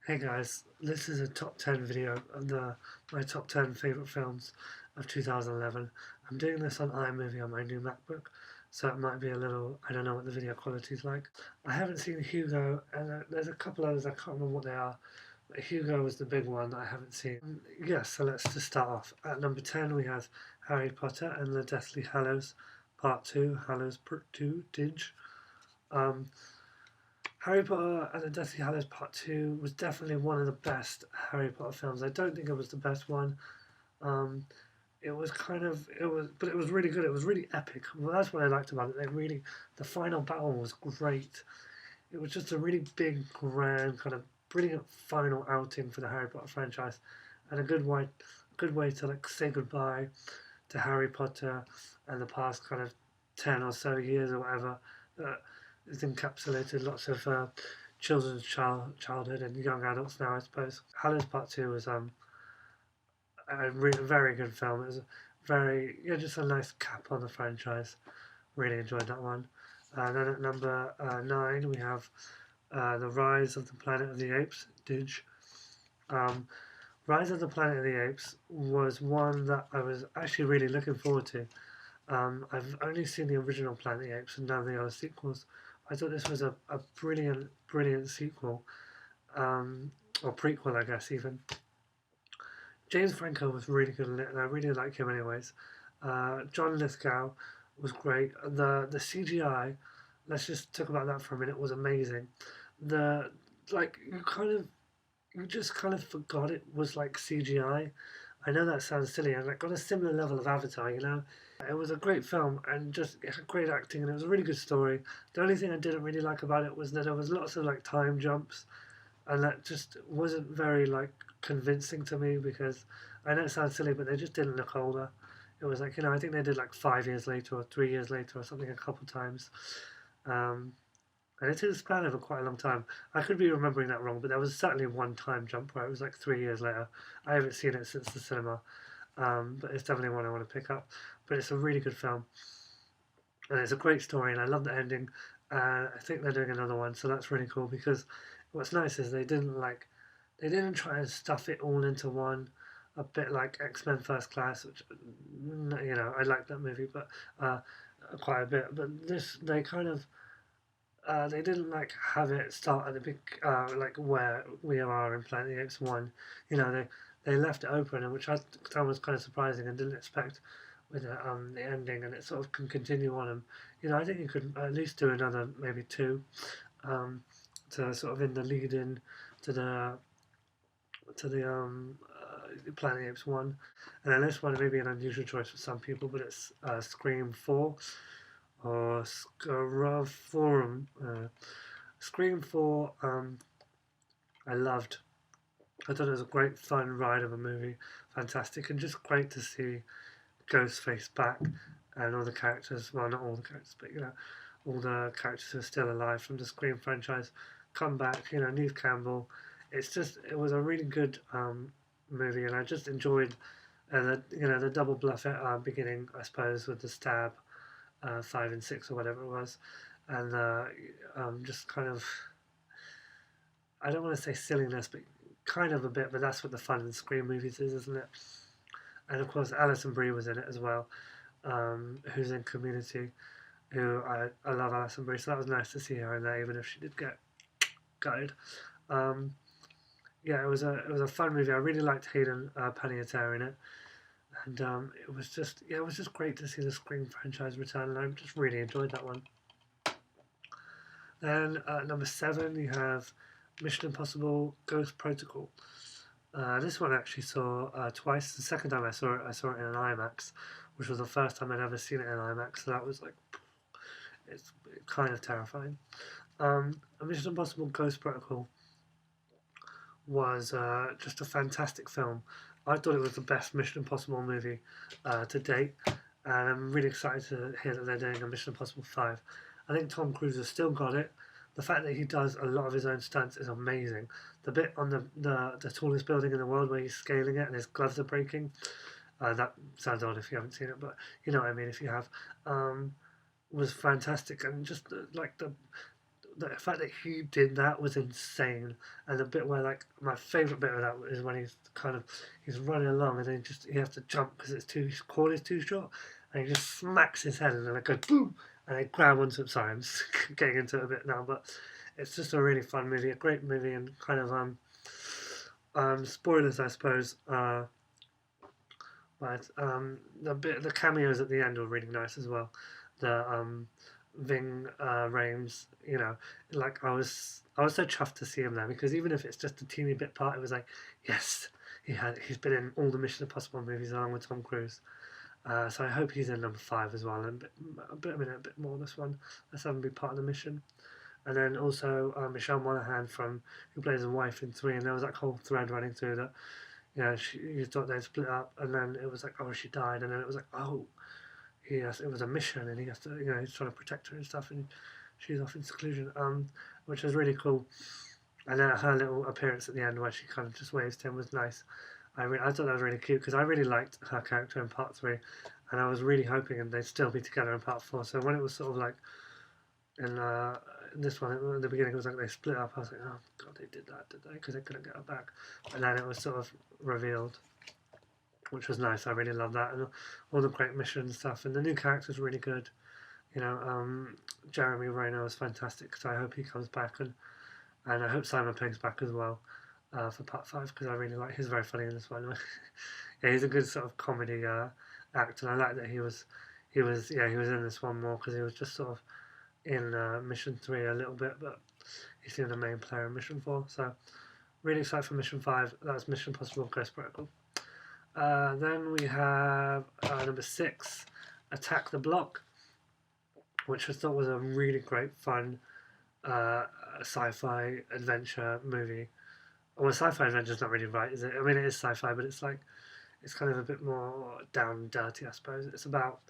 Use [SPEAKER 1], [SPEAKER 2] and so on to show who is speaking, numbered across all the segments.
[SPEAKER 1] Hey guys, this is a top 10 video of my top 10 favourite films of 2011. I'm doing this on iMovie on my new MacBook, so it might be a little, I don't know what the video quality is like. I haven't seen Hugo, and there's a couple others, I can't remember what they are, but Hugo was the big one that I haven't seen. Yes, so let's just start off. At number 10 we have Harry Potter and the Deathly Hallows, Part 2, Hallows Part 2, Dig. Um, Harry Potter and the Deathly Hallows Part 2 was definitely one of the best Harry Potter films. I don't think it was the best one. Um, but it was really good. It was really epic. Well, that's what I liked about it. The final battle was great. It was just a really big, grand, kind of brilliant final outing for the Harry Potter franchise, and a good way to like say goodbye to Harry Potter and the past kind of 10 or so years or whatever. It's encapsulated lots of children's childhood and young adults now, I suppose. Hallows Part 2 was a very good film. It was just a nice cap on the franchise. Really enjoyed that one. Then at number 9, we have The Rise of the Planet of the Apes, Dig. Um, Rise of the Planet of the Apes was one that I was actually really looking forward to. I've only seen the original Planet of the Apes and none of the other sequels. I thought this was a brilliant, brilliant sequel, or prequel, I guess, even. James Franco was really good in it, and I really like him, anyways. John Lithgow was great. The CGI, let's just talk about that for a minute, was amazing. The like you just kind of forgot it was like CGI. I know that sounds silly, and like on a similar level of Avatar, you know. It was a great film and just it had great acting and it was a really good story. The only thing I didn't really like about it was that there was lots of like time jumps, and that just wasn't very like convincing to me because I know it sounds silly, but they just didn't look older. It was like I think they did like 5 years later or 3 years later or something a couple times. Um, and it is a span over quite a long time. I could be remembering that wrong, but there was certainly one time jump where it was like 3 years later. I haven't seen it since the cinema, but it's definitely one I want to pick up. But it's a really good film, and it's a great story, and I love the ending. I think they're doing another one, so that's really cool because what's nice is they didn't try and stuff it all into one. A bit like X-Men First Class, which I like that movie, but uh, quite a bit. But this they kind of they didn't like have it start at the big like where we are in Planet of the Apes 1. They left it open, and which I thought was kind of surprising and didn't expect with the ending, and it sort of can continue on. And I think you could at least do another maybe two, to sort of in the lead in to the Planet of the Apes 1. And then this one may be an unusual choice for some people, but it's Scream 4 or Scaraforum. Scream 4, I loved. I thought it was a great fun ride of a movie, fantastic, and just great to see Ghostface back and all the characters. Well, not all the characters, but all the characters who are still alive from the Scream franchise come back. Neve Campbell. It was a really good movie, and I just enjoyed the double bluff at beginning, I suppose, with the stab, 5 and 6 or whatever it was, and just kind of, I don't want to say silliness, but kind of a bit. But that's what the fun in Scream movies is, isn't it? And of course, Alison Brie was in it as well, who's in Community. I love Alison Brie, so that was nice to see her in there, even if she did get gutted. Um, yeah, it was a fun movie. I really liked Hayden Panettiere in it, and it was just great to see the Scream franchise return, and I just really enjoyed that one. Then number 7, you have Mission Impossible: Ghost Protocol. This one I actually saw twice. The second time I saw it in an IMAX, which was the first time I'd ever seen it in IMAX. So that was like, it's kind of terrifying. Mission Impossible: Ghost Protocol was just a fantastic film. I thought it was the best Mission Impossible movie to date, and I'm really excited to hear that they're doing a Mission Impossible 5. I think Tom Cruise has still got it. The fact that he does a lot of his own stunts is amazing. The bit on the tallest building in the world where he's scaling it and his gloves are breaking, that sounds odd if you haven't seen it, but you know what I mean if you have, was fantastic. And just like the fact that he did that was insane. And the bit where like my favorite bit of that is when he's running along and then he has to jump because his cord is too short, and he just smacks his head and then it goes boom, and they grab onto him. Sorry, I'm just getting into it a bit now, but it's just a really fun movie, a great movie, and kind of spoilers I suppose. But the cameos at the end were really nice as well. The Ving Rhames, like I was so chuffed to see him there because even if it's just a teeny bit part, it was like yes, he's been in all the Mission Impossible movies along with Tom Cruise. So I hope he's in number 5 as well, and a bit more on this one. Let's have him be part of the mission. And then also Michelle Monaghan who plays his wife in 3, and there was that whole thread running through that. You thought they'd split up, and then it was like, oh, she died, and then it was like, oh, it was a mission, and he has to, he's trying to protect her and stuff, and she's off in seclusion, which was really cool. And then her little appearance at the end, where she kind of just waves to him, was nice. I thought that was really cute because I really liked her character in part 3, and I was really hoping they'd still be together in part 4. So when it was sort of like in this one, at the beginning, it was like they split up. I was like, oh god, they did that, did they? Because they couldn't get her back. And then it was sort of revealed, which was nice. I really love that, and all the great mission stuff, and the new characters really good. Jeremy Renner was fantastic, so I hope he comes back, and I hope Simon Pegg's back as well for part 5 because I really like. He's very funny in this one. Yeah, he's a good sort of comedy actor, and I like that he was in this one more because he was just sort of in Mission 3 a little bit, but he's the main player in Mission 4. So really excited for Mission 5. That was Mission Impossible Ghost Protocol. Then we have number 6, Attack the Block, which I thought was a really great, fun sci-fi adventure movie. Well, sci-fi adventure is not really right, is it? I mean, it is sci-fi, but it's kind of a bit more down and dirty, I suppose. It's about,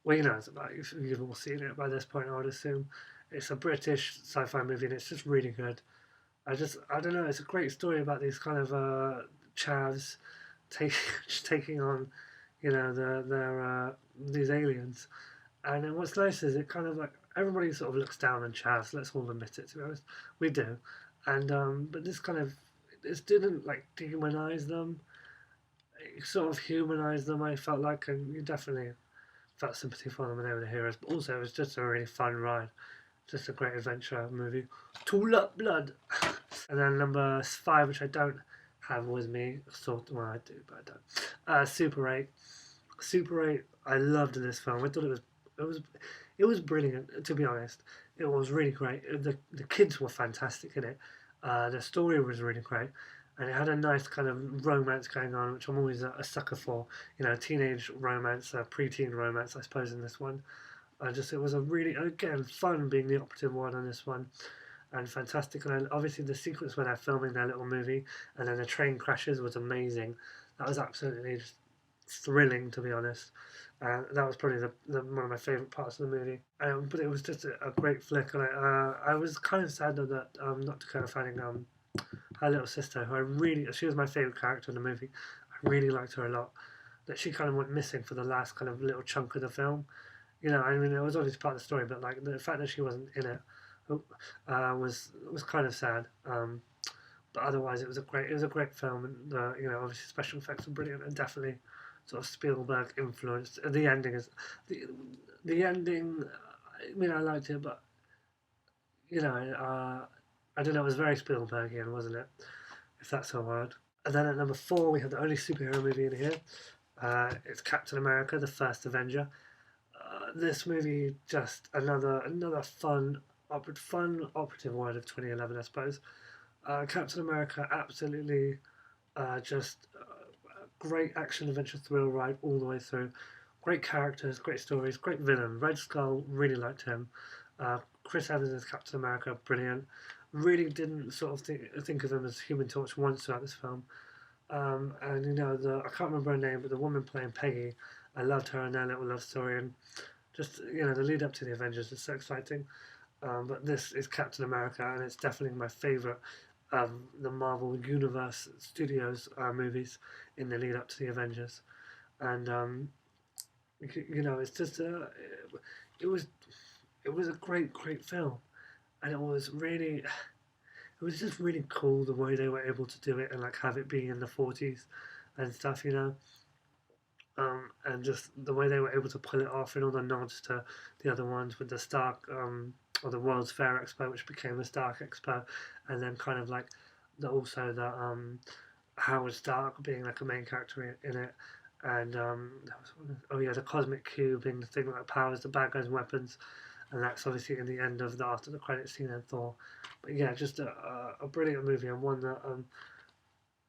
[SPEAKER 1] well, it's about, you've all seen it by this point, I would assume. It's a British sci-fi movie, and it's just really good. I don't know, it's a great story about these kind of chavs taking on, these aliens. And then what's nice is it kind of like everybody sort of looks down on chavs. Let's all admit it. To be honest, we do. And but this didn't like demonize them. It sort of humanized them. I felt like, and you definitely felt sympathy for them and they were the heroes. But also, it was just a really fun ride. Just a great adventure movie. Tool up blood. And then number 5, which I don't have with me. Well, I do, but I don't. Super 8. Super 8. I loved this film. I thought it was brilliant. To be honest, it was really great. The kids were fantastic in it. The story was really great, and it had a nice kind of romance going on, which I'm always a sucker for. Teenage romance, preteen romance, I suppose, in this one. It was a really, again, fun being the operative word on this one, and fantastic. And obviously the sequence where they're filming their little movie and then the train crashes was amazing. That was absolutely just thrilling, to be honest. That was probably one of my favourite parts of the movie. But it was just a great flick, and I was kind of sad though that not to kind of finding her little sister, she was my favourite character in the movie. I really liked her a lot. That she kind of went missing for the last kind of little chunk of the film. I mean, it was obviously part of the story, but like the fact that she wasn't in it was kind of sad. But otherwise, it was a great film, and obviously special effects were brilliant, and definitely sort of Spielberg influenced. The ending is the ending. I mean, I liked it, but I don't know. It was very Spielbergian, wasn't it? If that's a word. And then at number 4, we have the only superhero movie in here. It's Captain America: The First Avenger. This movie just another fun operative word of 2011, I suppose. Captain America, absolutely just great action adventure thrill ride all the way through. Great characters, great stories, great villain. Red Skull, really liked him. Chris Evans as Captain America, brilliant. Really didn't sort of think of him as Human Torch once throughout this film. And I can't remember her name, but the woman playing Peggy, I loved her and their little love story, and just the lead up to the Avengers is so exciting. But this is Captain America, and it's definitely my favourite of the Marvel Universe Studios movies in the lead up to the Avengers. And it's just it was a great film. and it was really, it was just really cool the way they were able to do it and like have it be in the 40s and stuff, you know. And just the way they were able to pull it off and all the nods to the other ones with the Stark or the World's Fair Expo, which became the Stark Expo, and then kind of like also the Howard Stark being like a main character in it, and that was oh yeah, the Cosmic Cube being the thing that powers the bad guys' weapons, and that's obviously in the end of the after the credits scene and Thor. But yeah, just a brilliant movie and one that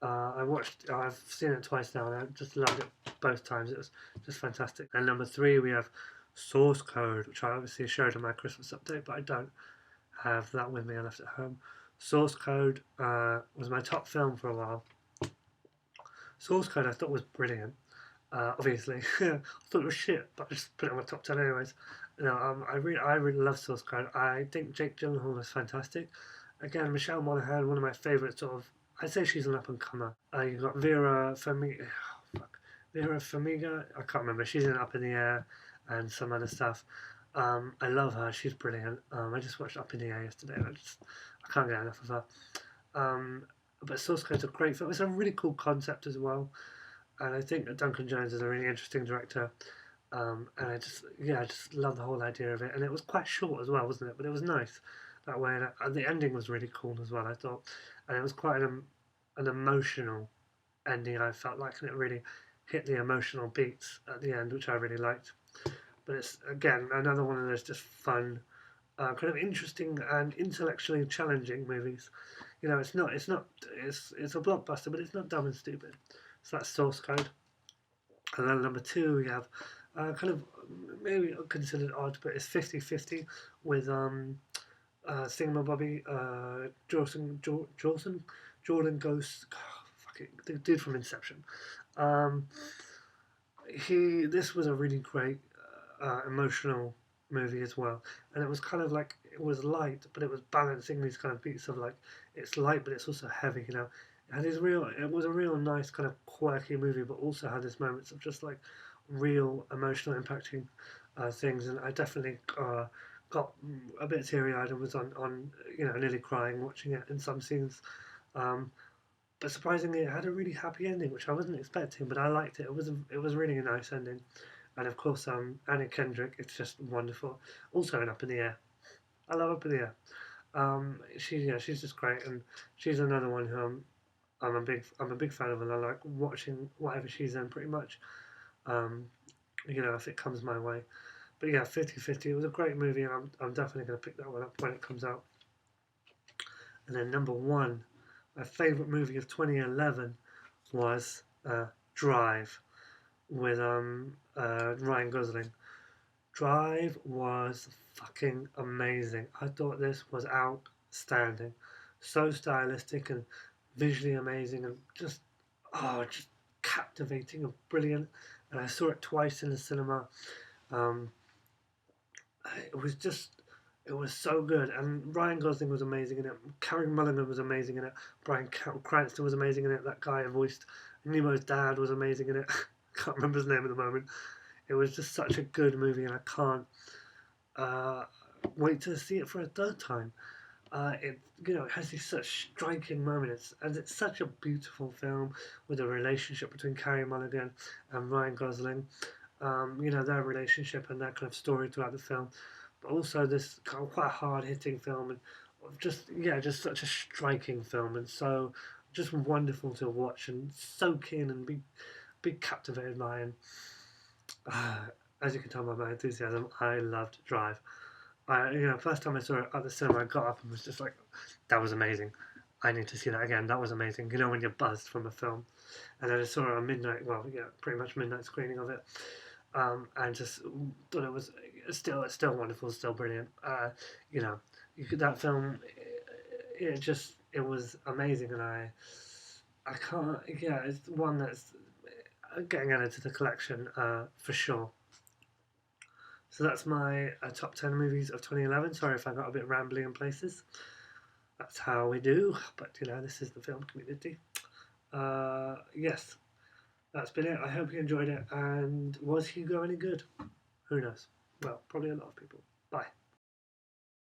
[SPEAKER 1] I watched. I've seen it twice now, and I just loved it both times. It was just fantastic. And number three, we have Source Code, which I obviously showed in my Christmas update, but I don't have that with me. I left it at home. Source Code was my top film for a while. Source Code I thought was brilliant. Obviously, I thought it was shit, but I just put it on my top 10 anyways. I really love Source Code. I think Jake Gyllenhaal was fantastic. Again, Michelle Monaghan, one of my favourite sort of. I'd say she's an up and comer. You've got Vera Farmiga. Oh, fuck. Vera Farmiga. I can't remember. She's in Up in the Air and some other stuff. I love her. She's brilliant. I just watched Up in the Air yesterday, and I can't get enough of her. Um, but Source Code's a great film. It's a really cool concept as well, and I think that Duncan Jones is a really interesting director. And I just love the whole idea of it. And it was quite short as well, wasn't it? But it was nice that way. And the ending was really cool as well, I thought. And it was quite an emotional ending, I felt like, and it really hit the emotional beats at the end, which I really liked. But it's again another one of those just fun, kind of interesting and intellectually challenging movies. You know, it's a blockbuster, but it's not dumb and stupid. So that's Source Code. And then number two, we have kind of maybe considered odd, but it's 50-50 with Bobby Jordan Ghost, fuck it, the dude from Inception. Um, this was a really great emotional movie as well, and it was kind of like it was light, but it was balancing these kind of beats of like it's light, but it's also heavy. You know, it was a real nice kind of quirky movie, but also had these moments of just like real emotional impacting things, and I definitely got a bit teary eyed and was on nearly crying watching it in some scenes. Um, but surprisingly, it had a really happy ending, which I wasn't expecting, but I liked it. It was really a nice ending, and of course, Anna Kendrick. It's just wonderful. Also, in Up in the Air. I love Up in the Air. She's just great, and she's another one who I'm a big fan of, and I like watching whatever she's in pretty much. Um, if it comes my way. But yeah, 50-50. It was a great movie, and I'm definitely going to pick that one up when it comes out. And then number one, my favourite movie of 2011 was Drive with Ryan Gosling. Drive was fucking amazing. I thought this was outstanding. So stylistic and visually amazing and just captivating and brilliant. And I saw it twice in the cinema. Um, it was just, it was so good. And Ryan Gosling was amazing in it. Carey Mulligan was amazing in it. Bryan Cranston was amazing in it. That guy who voiced Nemo's dad was amazing in it. Can't remember his name at the moment. It was just such a good movie, and I can't uh, wait to see it for a third time. It has these such striking moments, and it's such a beautiful film with a relationship between Carey Mulligan and Ryan Gosling. Their relationship and that kind of story throughout the film, but also this kind of quite hard hitting film and just such a striking film and so just wonderful to watch and soak in and be captivated by. And uh, as you can tell by my enthusiasm, I loved Drive. First time I saw it at the cinema, I got up and was just like, that was amazing. I need to see that again. That was amazing. You know, when you're buzzed from a film. And then I saw it on midnight, pretty much midnight screening of it. And just thought it was still wonderful, still brilliant. That film, it was amazing. And I can't, yeah, it's one that's getting added to the collection for sure. So that's my top 10 movies of 2011. Sorry if I got a bit rambly in places. That's how we do, but this is the film community. Yes, that's been it. I hope you enjoyed it. And was Hugo any good? Who knows? Well, probably a lot of people. Bye.